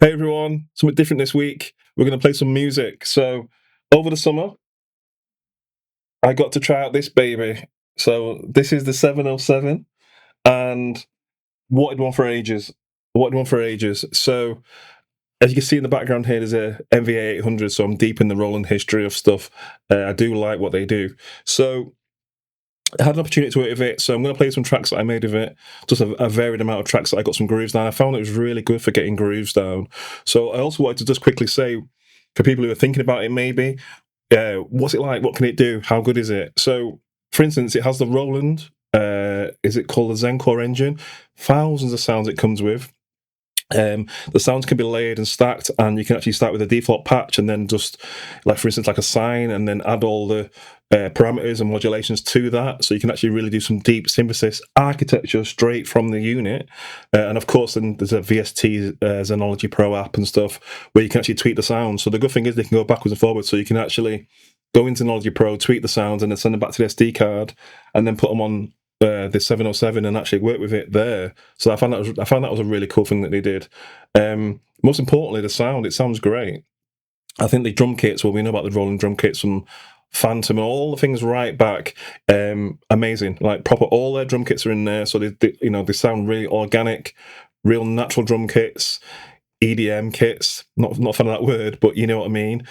Hey everyone, something different this week. We're going to play some music. So, over the summer, I got to try out this baby. So, this is the 707, and wanted one for ages. Wanted one for ages. So, as you can see in the background here, there's a MVA 800. So, I'm deep in the Roland history of stuff. I do like what they do. So, I had an opportunity to work with it, so I'm going to play some tracks that I made of it. Just a varied amount of tracks that I got some grooves down. I found it was really good for getting grooves down. So I also wanted to just quickly say, for people who are thinking about it maybe, what's it like? What can it do? How good is it? So, for instance, it has the Roland, is it called the Zencore engine? Thousands of sounds it comes with. The sounds can be layered and stacked, and you can actually start with a default patch and then just, like for instance, like a sine, and then add all the parameters and modulations to that. So you can actually really do some deep synthesis architecture straight from the unit. And of course, then there's a VST Xenology Pro app and stuff where you can actually tweak the sound. So the good thing is they can go backwards and forwards, so you can actually go into Xenology Pro, tweak the sounds, and then send them back to the SD card, and then put them on the 707 and actually work with it there. So I found that was a really cool thing that they did. Most importantly, the sound. It sounds great. I think the drum kits. Well, we know about the Roland drum kits from Phantom and all the things right back. Amazing, like proper. All their drum kits are in there, so they sound really organic, real natural drum kits. EDM kits. Not a fan of that word, but you know what I mean.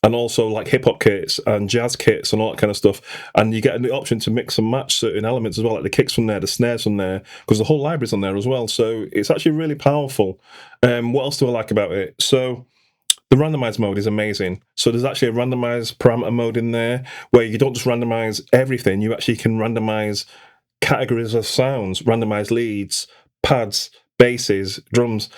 And also like hip hop kits and jazz kits and all that kind of stuff. And you get the option to mix and match certain elements as well, like the kicks from there, the snares from there, because the whole library's on there as well. So it's actually really powerful. What else do I like about it? So the randomize mode is amazing. So there's actually a randomize parameter mode in there where you don't just randomize everything, you actually can randomize categories of sounds, randomize leads, pads, basses, drums.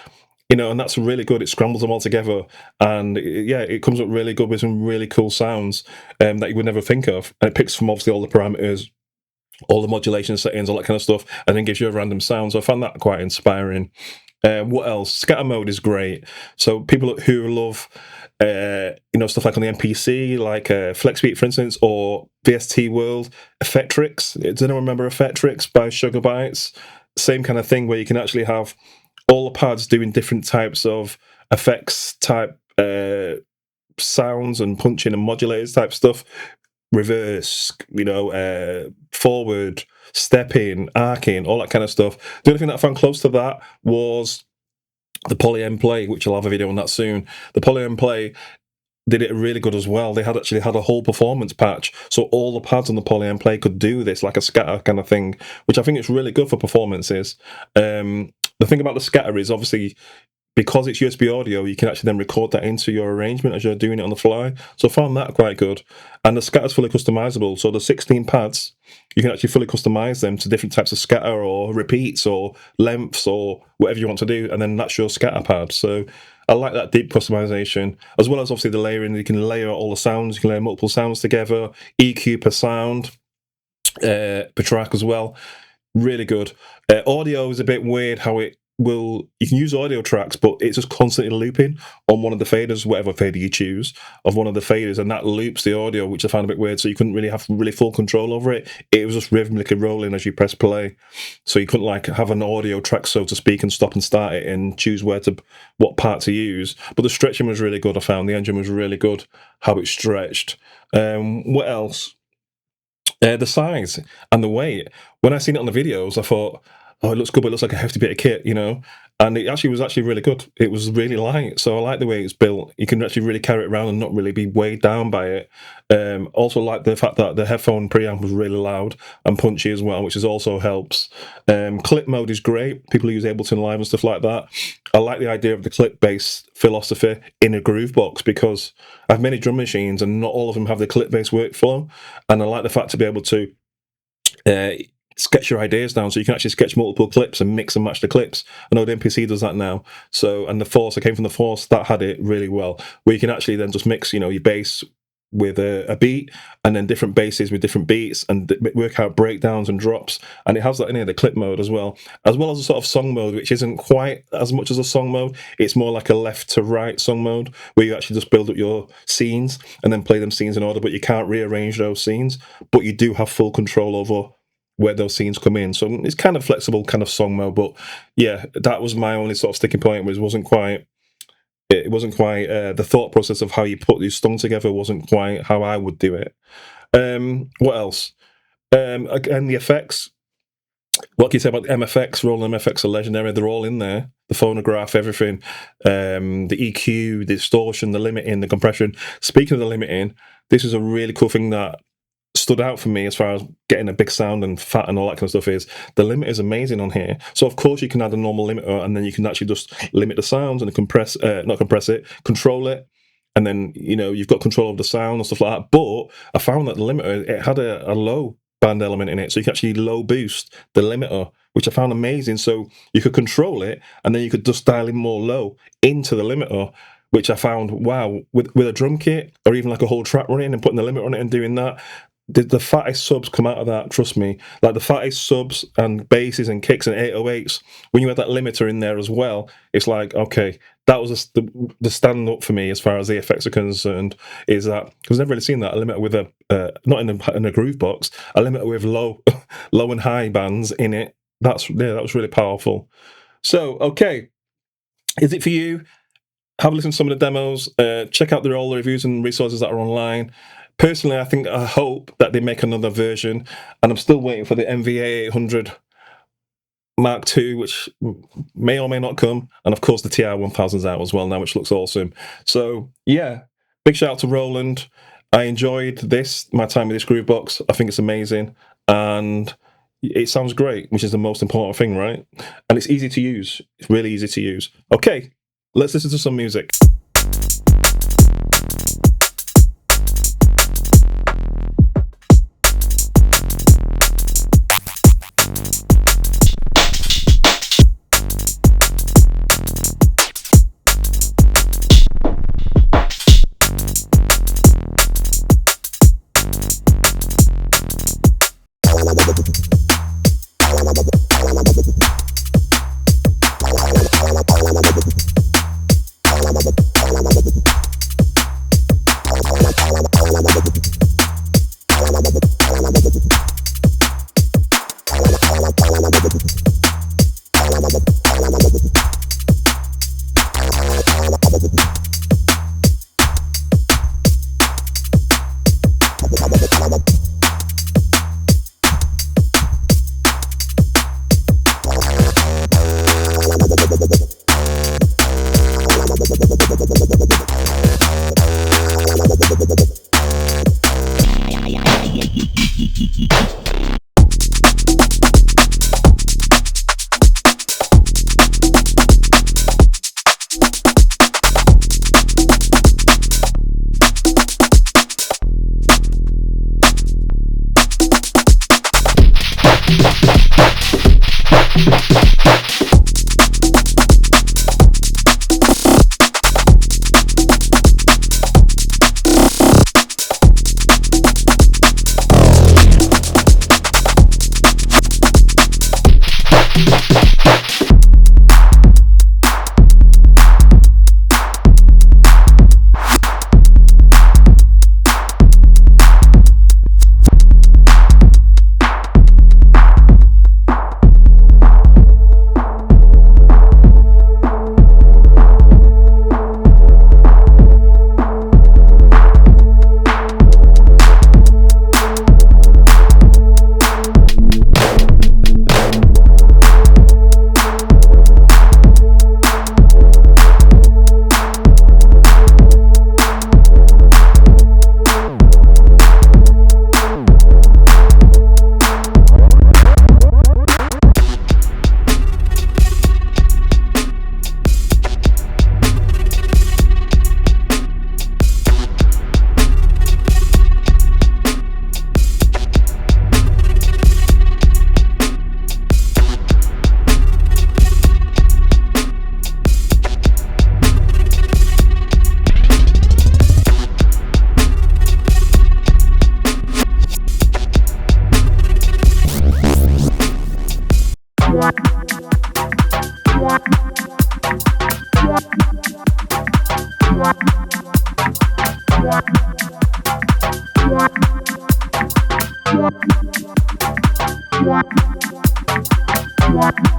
And that's really good. It scrambles them all together, and it comes up really good with some really cool sounds that you would never think of. And it picks from obviously all the parameters, all the modulation settings, all that kind of stuff, and then gives you a random sound. So I found that quite inspiring. What else? Scatter mode is great. So people who love, stuff like on the MPC, like FlexBeat, for instance, or VST World, Effectrix. Does anyone remember Effectrix by Sugar Bytes? Same kind of thing where you can actually have all the pads doing different types of effects type sounds and punching and modulators type stuff. Reverse, forward, stepping, arcing, all that kind of stuff. The only thing that I found close to that was the Poly M Play, which I'll have a video on that soon. The Poly M Play did it really good as well. They had a whole performance patch, so all the pads on the Poly M Play could do this, like a scatter kind of thing, which I think is really good for performances. The thing about the scatter is obviously because it's USB audio, you can actually then record that into your arrangement as you're doing it on the fly. So I found that quite good. And the scatter's fully customizable. So the 16 pads, you can actually fully customize them to different types of scatter or repeats or lengths or whatever you want to do. And then that's your scatter pad. So I like that deep customization, as well as obviously the layering. You can layer all the sounds. You can layer multiple sounds together. EQ per sound, per track as well. Really good. Audio is a bit weird how you can use audio tracks, but it's just constantly looping on one of the faders, whatever fader you choose, of one of the faders, and that loops the audio, which I found a bit weird. So you couldn't really have full control over it. It was just rhythmically rolling as you press play. So you couldn't like have an audio track, so to speak, and stop and start it and choose what part to use. But the stretching was really good. I found the engine was really good, how it stretched. What else? The size and the weight. When I seen it on the videos, I thought, oh, it looks good, but it looks like a hefty bit of kit, And it was actually really good. It was really light, so I like the way it's built. You can actually really carry it around and not really be weighed down by it. Also like the fact that the headphone preamp was really loud and punchy as well, which also helps. Clip mode is great. People who use Ableton Live and stuff like that. I like the idea of the clip-based philosophy in a groove box because I have many drum machines and not all of them have the clip-based workflow. And I like the fact to be able to sketch your ideas down, so you can actually sketch multiple clips and mix and match the clips. I know the MPC does that now. So, and the Force, I came from the Force, that had it really well, where you can actually then just mix, your bass with a beat, and then different basses with different beats, and work out breakdowns and drops. And it has that in here, the clip mode as well as a sort of song mode, which isn't quite as much as a song mode. It's more like a left to right song mode, where you actually just build up your scenes and then play them scenes in order, but you can't rearrange those scenes, but you do have full control over where those scenes come in. So it's kind of flexible, kind of song mode. But yeah, that was my only sort of sticking point. Was it wasn't quite the thought process of how you put these songs together wasn't quite how I would do it. What else? Again, the effects. What can you say about the MFX? Roland MFX are legendary. They're all in there. The phonograph, everything. The EQ, the distortion, the limiting, the compression. Speaking of the limiting, this is a really cool thing that stood out for me as far as getting a big sound and fat and all that kind of stuff is the limit is amazing on here. So of course you can add a normal limiter and then you can actually just limit the sounds and control it. And then, you know, you've got control of the sound and stuff like that. But I found that the limiter, it had a low band element in it. So you can actually low boost the limiter, which I found amazing. So you could control it and then you could just dial in more low into the limiter, which I found, wow, with a drum kit or even like a whole track running and putting the limiter on it and doing that, the fattest subs come out of that, trust me. Like the fattest subs and basses and kicks and 808s, when you had that limiter in there as well, it's like, okay, that was the stand up for me as far as the effects are concerned, is that, because I've never really seen that, a limiter with not in a groove box, a limiter with low and high bands in it. That was really powerful. So, okay, is it for you? Have a listen to some of the demos, check out all the reviews and resources that are online. Personally, I hope that they make another version, and I'm still waiting for the MVA 800 Mark II, which may or may not come, and of course the TI 1000's out as well now, which looks awesome. So yeah, big shout out to Roland. I enjoyed my time with this groove box. I think it's amazing, and it sounds great, which is the most important thing, right? And it's easy to use. It's really easy to use. Okay, let's listen to some music. Yes.